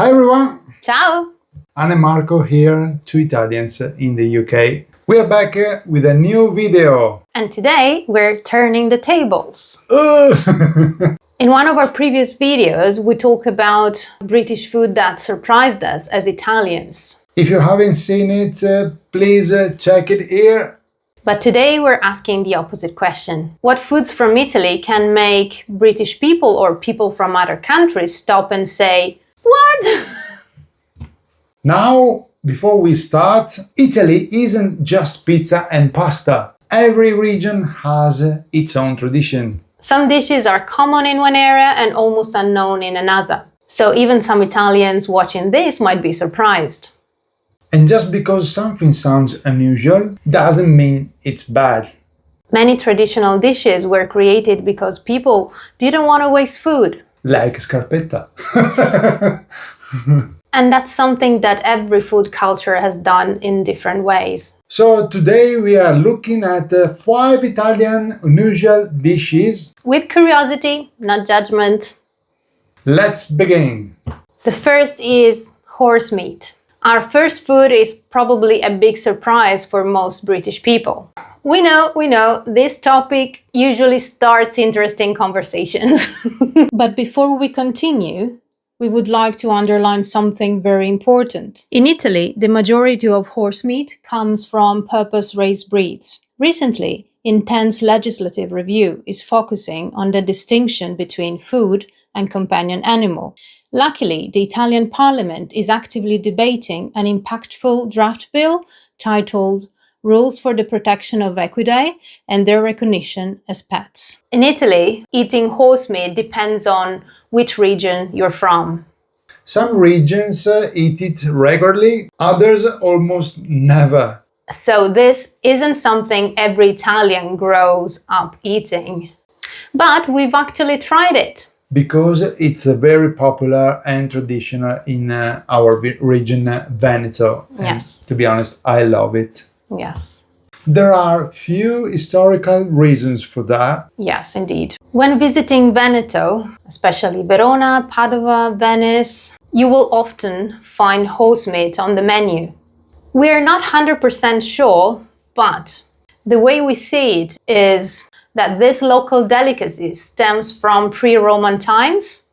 Hi everyone! Ciao! Anne and Marco here, two Italians in the UK. We are back with a new video. And today we're turning the tables. In one of our previous videos, we talk about British food that surprised us as Italians. If you haven't seen it, please check it here. But today we're asking the opposite question. What foods from Italy can make British people or people from other countries stop and say, "What?" Now, before we start, Italy isn't just pizza and pasta. Every region has its own tradition. Some dishes are common in one area and almost unknown in another. So even some Italians watching this might be surprised. And just because something sounds unusual doesn't mean it's bad. Many traditional dishes were created because people didn't want to waste food. Like scarpetta. And that's something that every food culture has done in different ways. So today we are looking at 5 Italian unusual dishes. With curiosity, not judgment. Let's begin. The first is horse meat. Our first food is probably a big surprise for most British people. We know, this topic usually starts interesting conversations. But before we continue, we would like to underline something very important. In Italy, the majority of horse meat comes from purpose-raised breeds. Recently, intense legislative review is focusing on the distinction between food and companion animal. Luckily, the Italian Parliament is actively debating an impactful draft bill titled Rules for the Protection of Equidae and Their Recognition as Pets. In Italy, eating horse meat depends on which region you're from. Some regions eat it regularly, others almost never. So this isn't something every Italian grows up eating. But we've actually tried it. Because it's very popular and traditional in our region, Veneto. Yes. And to be honest, I love it. Yes. There are few historical reasons for that. Yes, indeed. When visiting Veneto, especially Verona, Padua, Venice, you will often find horse meat on the menu. We're not 100% sure, but the way we see it is that this local delicacy stems from pre-Roman times.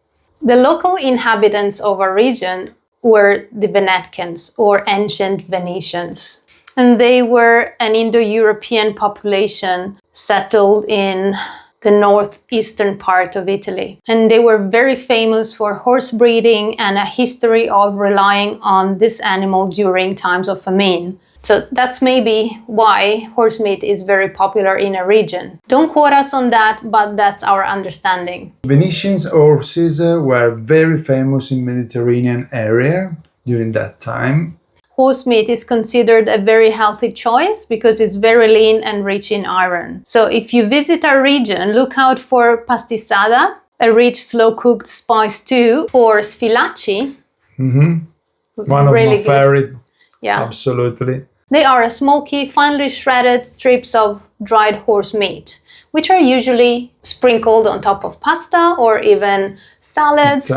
The local inhabitants of our region were the Venetians or ancient Venetians. And they were an Indo-European population settled in the northeastern part of Italy. And they were very famous for horse breeding and a history of relying on this animal during times of famine. So that's maybe why horse meat is very popular in a region. Don't quote us on that, but that's our understanding. Venetian horses were very famous in Mediterranean area during that time. Horse meat is considered a very healthy choice because it's very lean and rich in iron. So if you visit our region, look out for pastisada, a rich slow-cooked spice stew, or sfilacci. One of really my favorite. Yeah. Absolutely. They are smoky, finely shredded strips of dried horse meat, which are usually sprinkled on top of pasta or even salads.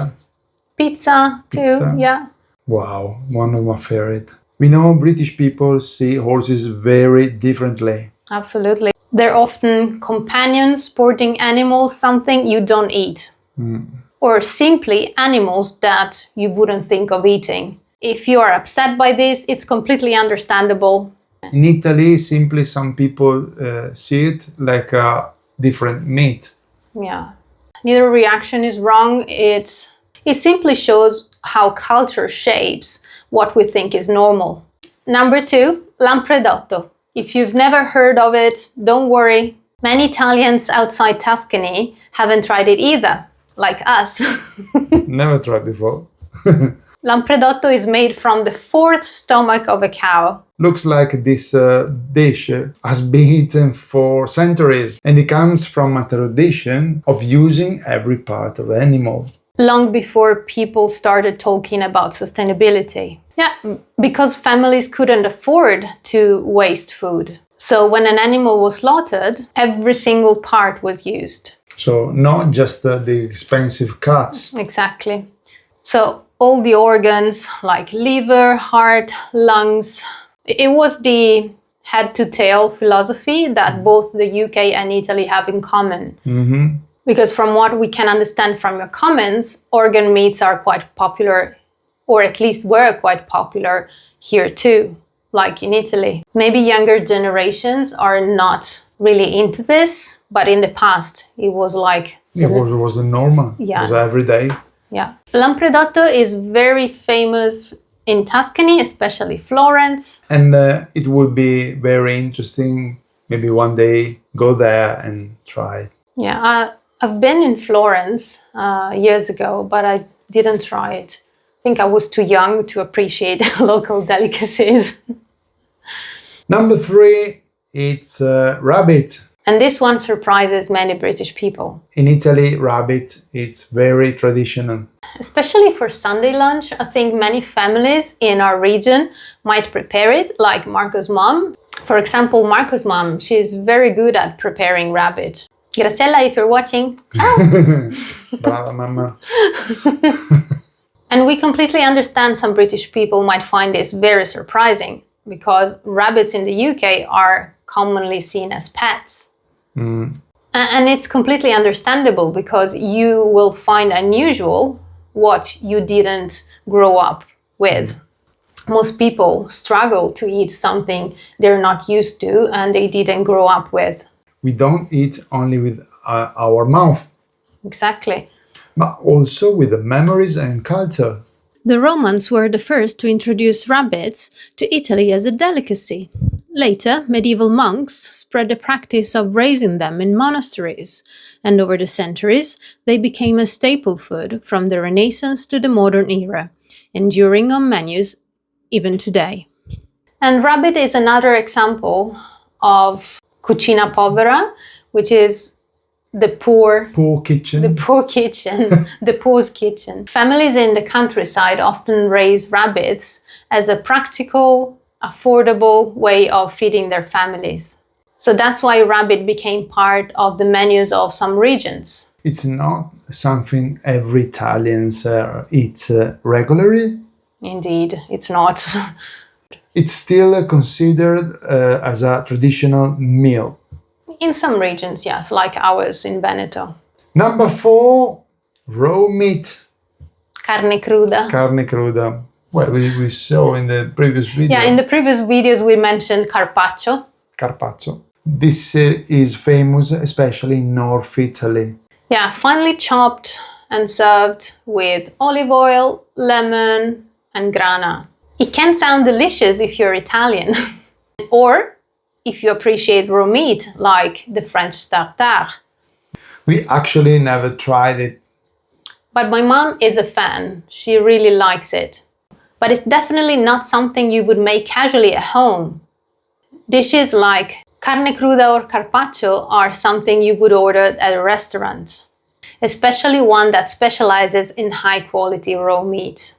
Pizza too, Pizza. Yeah. Wow, one of my favorite. We know British people see horses very differently. Absolutely. They're often companions, sporting animals, something you don't eat. Or simply animals that you wouldn't think of eating. If you are upset by this, it's completely understandable. In Italy, simply some people see it like a different meat. Yeah. Neither reaction is wrong. It simply shows how culture shapes what we think is normal. Number 2, Lampredotto. If you've never heard of it, don't worry. Many Italians outside Tuscany haven't tried it either, like us. Never tried before. Lampredotto is made from the fourth stomach of a cow. Looks like this dish has been eaten for centuries, and it comes from a tradition of using every part of the animal. Long before people started talking about sustainability. Yeah, because families couldn't afford to waste food. So when an animal was slaughtered, every single part was used. So not just the expensive cuts. Exactly. So all the organs like liver, heart, lungs, it was the head to tail philosophy that both the UK and Italy have in common. Mm-hmm. Because from what we can understand from your comments, organ meats are quite popular, or at least were quite popular here too, like in Italy. Maybe younger generations are not really into this, but in the past it was like... It was the normal. Yeah. It was every day. Yeah. Lampredotto is very famous in Tuscany, especially Florence. And it would be very interesting, maybe one day go there and try it. Yeah, I've been in Florence years ago, but I didn't try it. I think I was too young to appreciate local delicacies. Number 3, it's rabbit. And this one surprises many British people. In Italy, rabbit, it's very traditional. Especially for Sunday lunch, I think many families in our region might prepare it, like Marco's mom. For example, Marco's mom, she's very good at preparing rabbit. Graziella, if you're watching, ciao! Brava mamma. And we completely understand some British people might find this very surprising, because rabbits in the UK are commonly seen as pets. And it's completely understandable, because you will find unusual what you didn't grow up with. Most people struggle to eat something they're not used to and they didn't grow up with. We don't eat only with our mouth, Exactly. but also with the memories and culture. The Romans were the first to introduce rabbits to Italy as a delicacy. Later, medieval monks spread the practice of raising them in monasteries, and over the centuries, they became a staple food from the Renaissance to the modern era, enduring on menus even today. And rabbit is another example of cucina povera, which is the poor kitchen. The poor's kitchen. Families in the countryside often raise rabbits as a practical, affordable way of feeding their families. So that's why rabbit became part of the menus of some regions. It's not something every Italians eat regularly. Indeed, it's not. It's still considered as a traditional meal. In some regions, yes, like ours in Veneto. Number 4, raw meat. Carne cruda. Carne cruda. Well, we saw in the previous video. Yeah, in the previous videos we mentioned carpaccio. Carpaccio. This is famous, especially in North Italy. Yeah, finely chopped and served with olive oil, lemon, and grana. It can sound delicious if you're Italian, or if you appreciate raw meat, like the French tartare. We actually never tried it. But my mom is a fan. She really likes it. But it's definitely not something you would make casually at home. Dishes like carne cruda or carpaccio are something you would order at a restaurant, especially one that specializes in high-quality raw meat.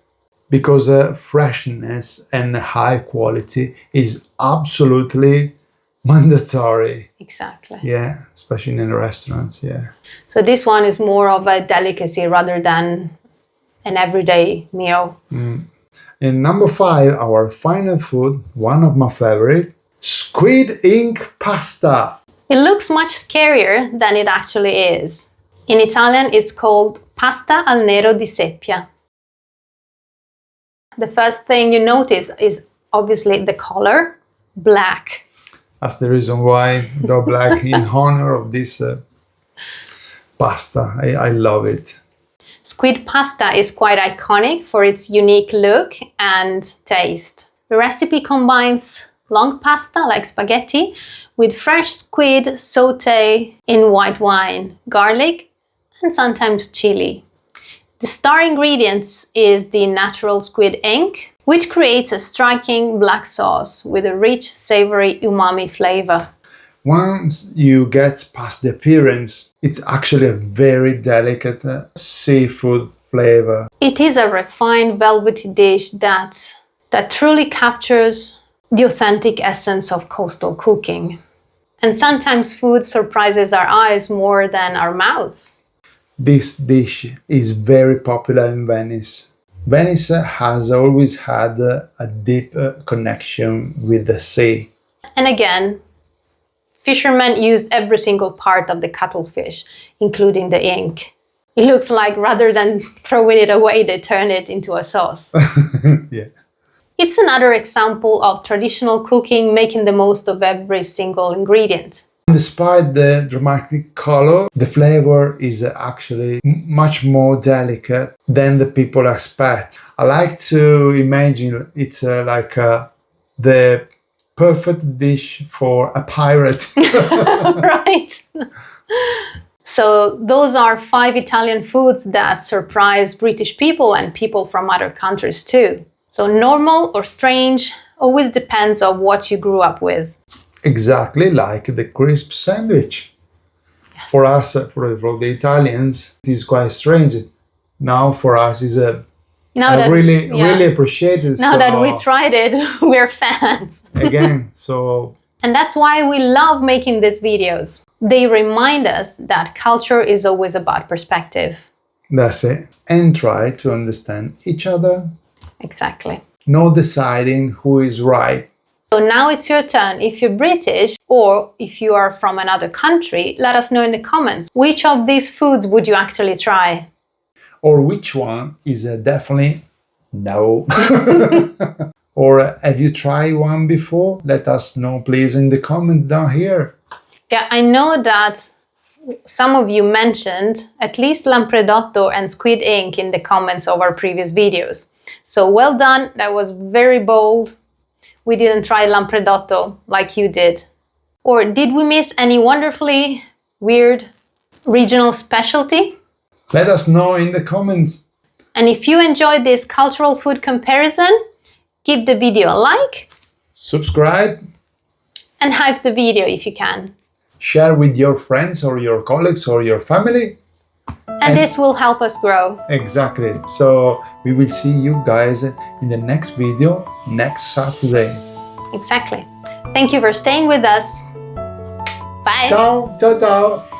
Because freshness and high quality is absolutely mandatory. Exactly. Yeah, especially in the restaurants, yeah. So this one is more of a delicacy rather than an everyday meal. And number 5, our final food, one of my favorite, squid ink pasta. It looks much scarier than it actually is. In Italian, it's called pasta al nero di seppia. The first thing you notice is obviously the color, black. That's the reason why I go black in honor of this pasta. I love it. Squid pasta is quite iconic for its unique look and taste. The recipe combines long pasta like spaghetti with fresh squid sauté in white wine, garlic, and sometimes chili. The star ingredients is the natural squid ink, which creates a striking black sauce with a rich, savory umami flavor. Once you get past the appearance, it's actually a very delicate seafood flavor. It is a refined, velvety dish that truly captures the authentic essence of coastal cooking. And sometimes food surprises our eyes more than our mouths. This dish is very popular in Venice. Venice has always had a deep connection with the sea. And again, fishermen used every single part of the cuttlefish, including the ink. It looks like rather than throwing it away, they turn it into a sauce. Yeah. It's another example of traditional cooking making the most of every single ingredient. Despite the dramatic color, the flavor is actually much more delicate than the people expect. I like to imagine it's like the perfect dish for a pirate. Right? So those are 5 Italian foods that surprise British people and people from other countries too. So normal or strange always depends on what you grew up with. Exactly like the crisp sandwich. Yes. For us, for the Italians, it is quite strange. Now for us is really appreciated. Now that we tried it, we're fans. Again, so... And that's why we love making these videos. They remind us that culture is always about perspective. That's it. And try to understand each other. Exactly. No deciding who is right. So now it's your turn. If you're British or if you are from another country, let us know in the comments. Which of these foods would you actually try? Or which one is definitely no. Or have you tried one before? Let us know please in the comments down here. Yeah, I know that some of you mentioned at least Lampredotto and Squid ink in the comments of our previous videos. So well done, that was very bold. We didn't try Lampredotto like you did. Or did we miss any wonderfully weird regional specialty? Let us know in the comments. And if you enjoyed this cultural food comparison, give the video a like. Subscribe. And hype the video if you can. Share with your friends or your colleagues or your family. And this will help us grow. Exactly. So we will see you guys in the next video next Saturday. Exactly. Thank you for staying with us. Bye. Ciao, ciao, ciao.